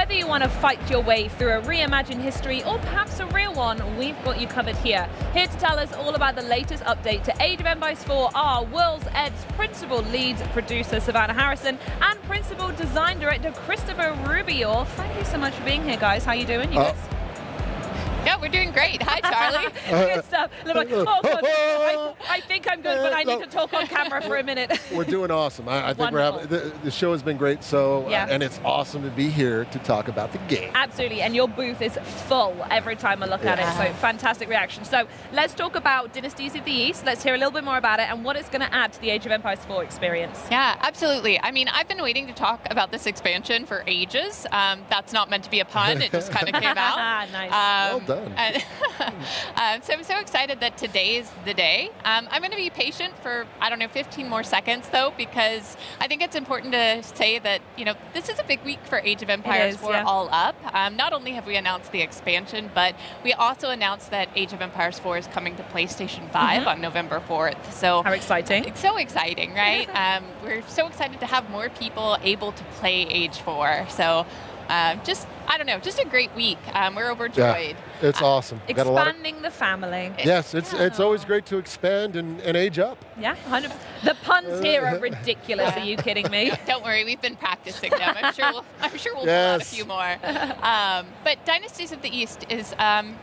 Whether you want to fight your way through a reimagined history or perhaps a real one, we've got you covered here. Here to tell us all about the latest update to Age of Empires 4 are World's Ed's principal lead producer Savannah Harrison and principal design director Christopher Rubio. Thank you so much for being here, guys. How you doing, you guys? Yeah, we're doing great. Hi, Charlie. Good stuff. Like, oh, God, I think I'm good, but I need to talk on camera for a minute. We're doing awesome. I think we're having, the show has been great, so and it's awesome to be here to talk about the game. Absolutely, and your booth is full every time I look at it, so fantastic reaction. So let's talk about Dynasties of the East. Let's hear a little bit more about it and what it's going to add to the Age of Empires 4 experience. Yeah, absolutely. I mean, I've been waiting to talk about this expansion for ages. That's not meant to be a pun. It just kind of came out. Nice. Well done. So I'm so excited that today's the day. I'm going to be patient for, I don't know, 15 more seconds though, because I think it's important to say that, you know, this is a big week for Age of Empires 4 All Up. Not only have we announced the expansion, but we also announced that Age of Empires 4 is coming to PlayStation 5 on November 4th. So how exciting. It's so exciting, right? We're so excited to have more people able to play Age 4. So just, I don't know, just a great week. We're overjoyed. Yeah, it's awesome. Expanding the family. Yes, it's always great to expand and age up. Yeah, 100%. The puns here are ridiculous. Are you kidding me? Don't worry, we've been practicing them. I'm sure we'll pull out a few more. But Dynasties of the East is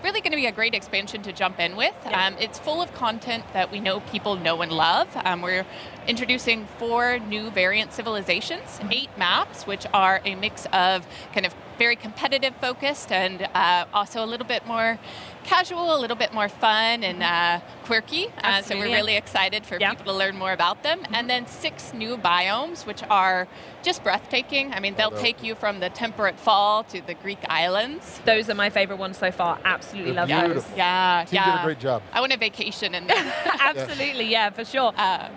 really going to be a great expansion to jump in with. It's full of content that we know people know and love. We're introducing 4 new variant civilizations, 8 maps, which are a mix of kind of very competitive focused and also a little bit more casual, a little bit more fun and quirky. So we're really excited for people to learn more about them. And then 6 new biomes, which are just breathtaking. I mean, they'll take you from the temperate fall to the Greek islands. Those are my favorite ones so far. Absolutely love those. Yeah, Team did a great job. I want a vacation in there. Absolutely, yeah, for sure.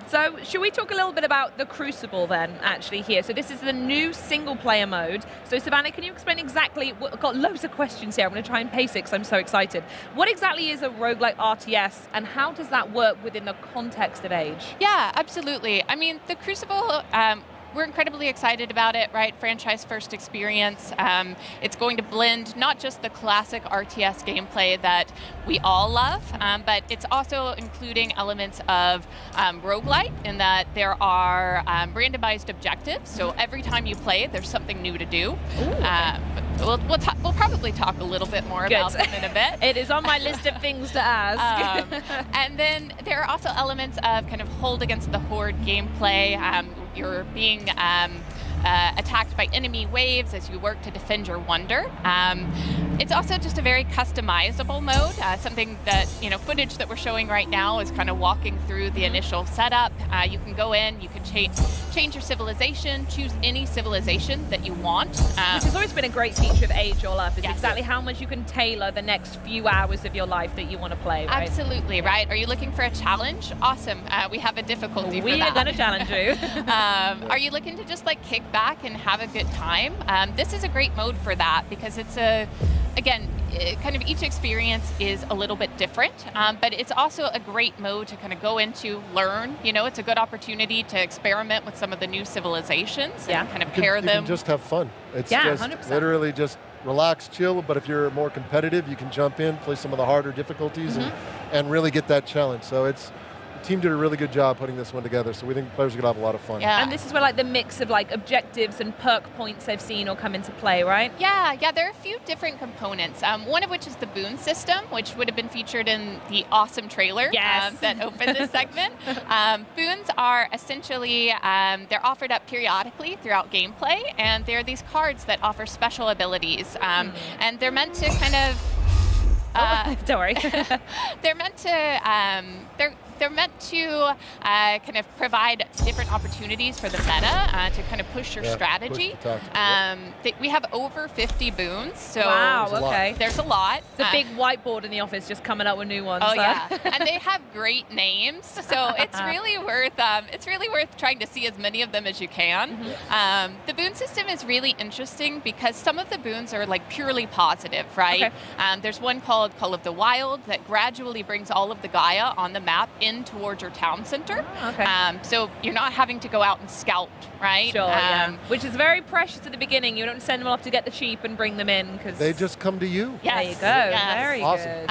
So should we talk a little bit about the Crucible then, actually, here? So this is the new single-player mode. So Savannah, can you explain exactly, I've got loads of questions here. I'm going to try and pace it because I'm so excited. What exactly is a roguelike RTS, and how does that work within the context of Age? Yeah, absolutely. I mean, the Crucible, we're incredibly excited about it, right? Franchise first experience. It's going to blend not just the classic RTS gameplay that we all love, but it's also including elements of roguelite in that there are randomized objectives. So every time you play, there's something new to do. We'll probably talk a little bit more about them in a bit. It is on my list of things to ask. And then there are also elements of kind of hold against the horde gameplay. You're being attacked by enemy waves as you work to defend your wonder. It's also just a very customizable mode, something that, you know, footage that we're showing right now is kind of walking through the initial setup. You can go in, you can change your civilization, choose any civilization that you want. Which has always been a great feature of Age All Up, is exactly how much you can tailor the next few hours of your life that you want to play, right? Absolutely, right? Are you looking for a challenge? Awesome. We have a difficulty for that. We are going to challenge you. Are you looking to just like kick back and have a good time? This is a great mode for that because it's again, kind of each experience is a little bit different, but it's also a great mode to kind of go into, learn. You know, it's a good opportunity to experiment with some of the new civilizations and kind of pair them. You can just have fun. It's just 100%. literally just relax, chill, but if you're more competitive, you can jump in, play some of the harder difficulties and really get that challenge. So the team did a really good job putting this one together, so we think players are going to have a lot of fun. And this is where like the mix of like objectives and perk points I've seen all come into play, right? Yeah, there are a few different components. One of which is the boon system, which would have been featured in the awesome trailer that opened this segment. Boons are essentially, they're offered up periodically throughout gameplay, and they're these cards that offer special abilities, and they're meant to kind of don't worry. They're meant to they're meant to kind of provide different opportunities for the meta to kind of push your strategy. We have over 50 boons, so there's a lot. It's a big whiteboard in the office just coming up with new ones. Oh yeah, and they have great names, so it's really worth trying to see as many of them as you can. The boon system is really interesting because some of the boons are like purely positive, right? There's one called Call of the Wild that gradually brings all of the Gaia on the map in towards your town center. Okay. So you're not having to go out and scout, right? Sure, yeah. Which is very precious at the beginning. You don't send them off to get the sheep and bring them in, because They just come to you. Yes. there you go. Yes. Very Awesome. good.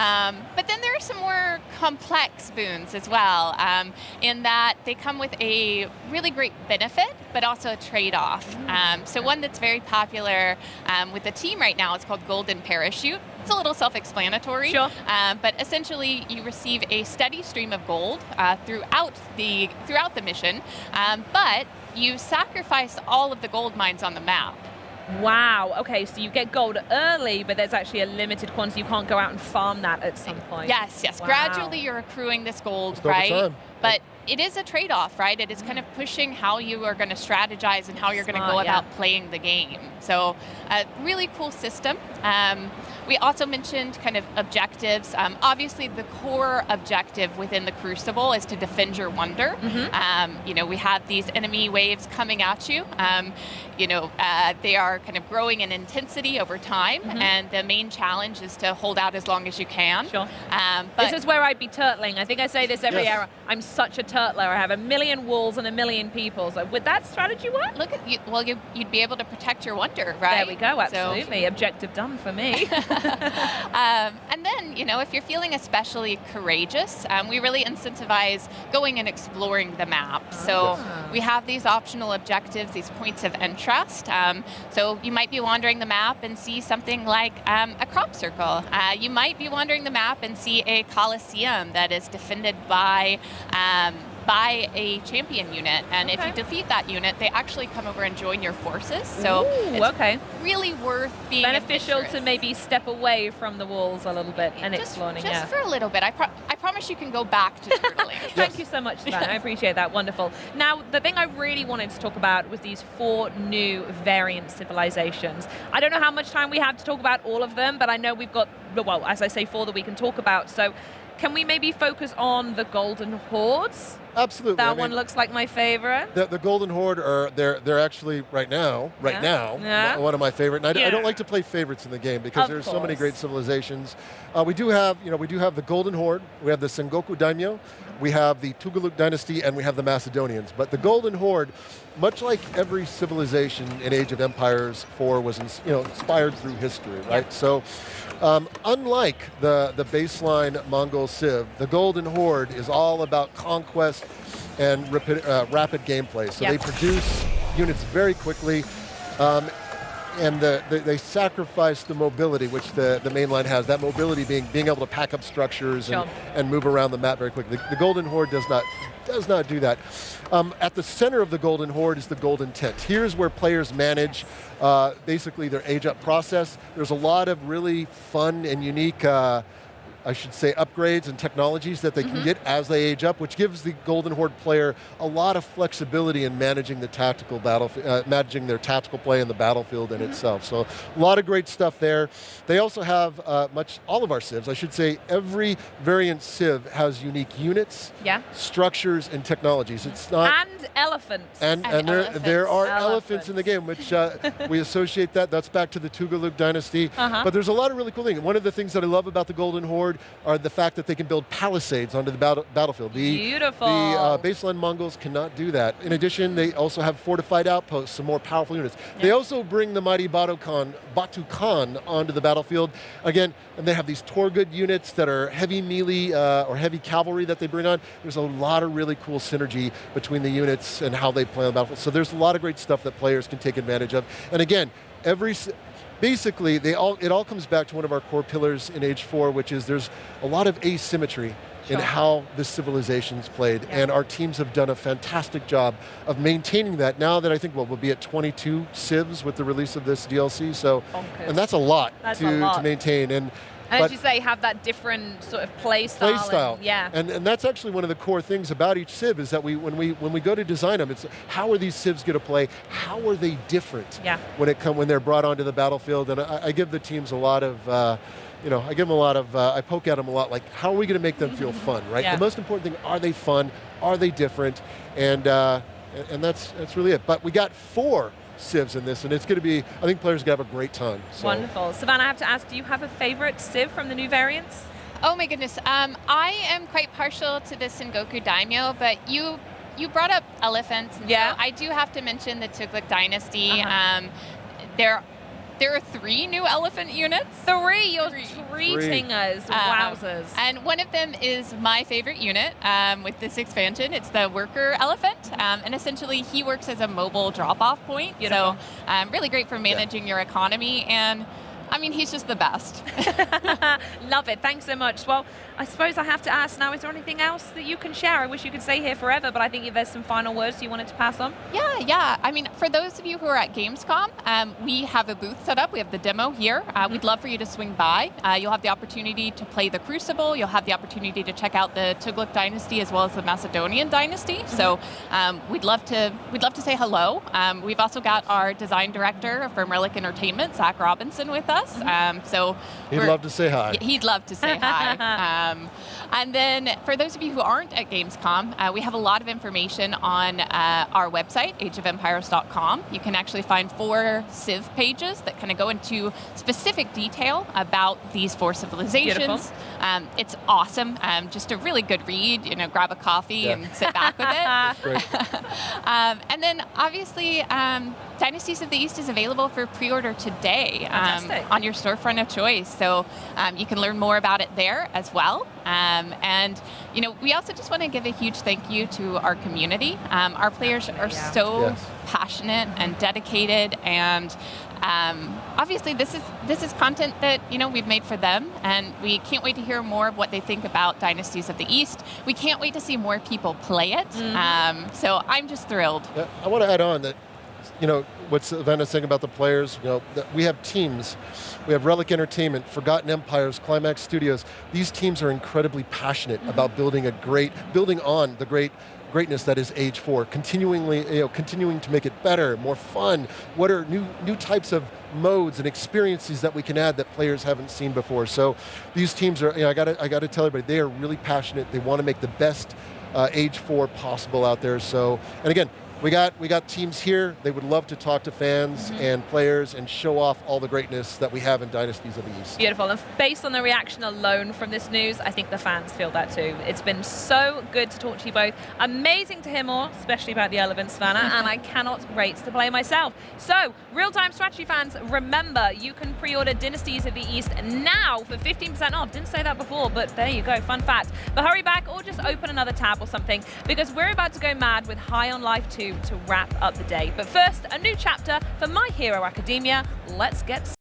But then there are some more complex boons as well, in that they come with a really great benefit, but also a trade-off. So one that's very popular with the team right now, it's called Golden Parachute. It's a little self-explanatory, Sure. but essentially you receive a steady stream of gold throughout the mission, but you sacrifice all of the gold mines on the map. Wow, okay, so you get gold early, but there's actually a limited quantity. You can't go out and farm that at some point. Yes. Wow. Gradually you're accruing this gold, Just over right? time. But it is a trade-off, right? It is kind of pushing how you are going to strategize and how you're going to go Smart, about yeah. playing the game. So a really cool system. We also mentioned kind of objectives. Obviously, the core objective within the Crucible is to defend your wonder. We have these enemy waves coming at you. They are kind of growing in intensity over time, and the main challenge is to hold out as long as you can. Sure. But This is where I'd be turtling. I think I say this every Yes. era. I'm such a turtler. I have 1 million walls and 1 million people. So would that strategy work? look at you. Well, you'd be able to protect your wonder, right? There we go, So- absolutely. Objective done for me. And then, if you're feeling especially courageous, we really incentivize going and exploring the map. So we have these optional objectives, these points of interest. So you might be wandering the map and see something like a crop circle. You might be wandering the map and see a coliseum that is defended by a champion unit, and if Okay. you defeat that unit, they actually come over and join your forces. So Ooh, it's okay. really worth being Beneficial to adventurous. maybe step away from the walls a little bit and just exploring, just yeah. for a little bit. I promise you can go back to turtling. Thank you so much, Savannah. I appreciate that. Wonderful. Now, the thing I really wanted to talk about was these 4 new variant civilizations. I don't know how much time we have to talk about all of them, but I know we've got, well, as I say, 4 that we can talk about. So can we maybe focus on the Golden Hordes? Absolutely. That I mean, one looks like my favorite. The Golden Horde they're actually right now Yeah. one of my favorite. And I Yeah. don't like to play favorites in the game because Of there's so many course. great civilizations. We do have the Golden Horde, we have the Sengoku Daimyo, we have the Tugaluk Dynasty, and we have the Macedonians. But the Golden Horde, much like every civilization in Age of Empires 4 was inspired through history, right? So unlike the baseline Mongol Civ, the Golden Horde is all about conquest and rapid gameplay. So they produce units very quickly, and they sacrifice the mobility, which the mainline has. That mobility being able to pack up structures and move around the map very quickly. The Golden Horde does not do that. At the center of the Golden Horde is the Golden Tent. Here's where players manage basically their age-up process. There's a lot of really fun and unique upgrades and technologies that they can get as they age up, which gives the Golden Horde player a lot of flexibility in managing the tactical managing their tactical play in the battlefield in itself. So a lot of great stuff there. They also have all of our civs. I should say every variant civ has unique units, structures, and technologies. It's not And elephants. and there are elephants in the game, which we associate that's back to the Tugaluk Dynasty. But there's a lot of really cool things. One of the things that I love about the Golden Horde are the fact that they can build palisades onto the battlefield. Beautiful. The baseline Mongols cannot do that. In addition, they also have fortified outposts, some more powerful units. They also bring the mighty Batu Khan onto the battlefield. Again, and they have these Torgud units that are heavy melee or heavy cavalry that they bring on. There's a lot of really cool synergy between the units and how they play on the battlefield. So there's a lot of great stuff that players can take advantage of. And again, basically, it all comes back to one of our core pillars in Age 4, which is there's a lot of asymmetry in how the civilization's played. And our teams have done a fantastic job of maintaining that. Now that I think, we'll be at 22 civs with the release of this DLC. So, and that's a lot to maintain. And as you say, have that different sort of play style. And that's actually one of the core things about each civ is that when we go to design them, it's how are these civs going to play? How are they different when they're brought onto the battlefield? And I give the teams a lot of I poke at them a lot, like how are we going to make them feel fun, right? The most important thing, are they fun? Are they different? And that's really it. But we got 4 civs in this, and it's going to be, I think players are going to have a great time. So. Wonderful. Savannah, I have to ask, do you have a favorite civ from the new variants? Oh my goodness. I am quite partial to the Sengoku Daimyo, but you brought up elephants. And Yeah. so I do have to mention the Tugluk Dynasty. There are 3 new elephant units. 3, you're treating us. Wowzers. And one of them is my favorite unit with this expansion. It's the worker elephant. And essentially he works as a mobile drop-off point. Beautiful. So really great for managing your economy. And I mean, he's just the best. Love it. Thanks so much. Well, I suppose I have to ask now, is there anything else that you can share? I wish you could stay here forever, but I think there's some final words you wanted to pass on. Yeah. I mean, for those of you who are at Gamescom, we have a booth set up. We have the demo here. We'd love for you to swing by. You'll have the opportunity to play the Crucible. You'll have the opportunity to check out the Tugluk Dynasty as well as the Macedonian Dynasty. So we'd love to say hello. We've also got our design director from Relic Entertainment, Zach Robinson, with us. So he'd love to say hi. He'd love to say hi. And then for those of you who aren't at Gamescom, we have a lot of information on our website, ageofempires.com. You can actually find 4 Civ pages that kind of go into specific detail about these 4 civilizations. It's awesome. Just a really good read. Grab a coffee and sit back with it. Great. And then obviously, Dynasties of the East is available for pre-order today on your storefront of choice. So you can learn more about it there as well. And we also just want to give a huge thank you to our community. Our players are so passionate and dedicated, and obviously this is content that we've made for them, and we can't wait to hear more of what they think about Dynasties of the East. We can't wait to see more people play it. So I'm just thrilled. Yeah, I want to add on that, what Savannah's saying about the players, that we have teams. We have Relic Entertainment, Forgotten Empires, Climax Studios. These teams are incredibly passionate about building on the greatness that is Age 4, continuing to make it better, more fun. What are new types of modes and experiences that we can add that players haven't seen before? So these teams are, I got to tell everybody, they are really passionate. They want to make the best Age 4 possible out there. So, and again, we got teams here. They would love to talk to fans and players and show off all the greatness that we have in Dynasties of the East. Beautiful. And based on the reaction alone from this news, I think the fans feel that too. It's been so good to talk to you both. Amazing to hear more, especially about the elephants, Savannah, and I cannot wait to play myself. So, real-time strategy fans, remember, you can pre-order Dynasties of the East now for 15% off. Didn't say that before, but there you go, fun fact. But hurry back or just open another tab or something, because we're about to go mad with High on Life 2 to wrap up the day. But first, a new chapter for My Hero Academia. Let's get started.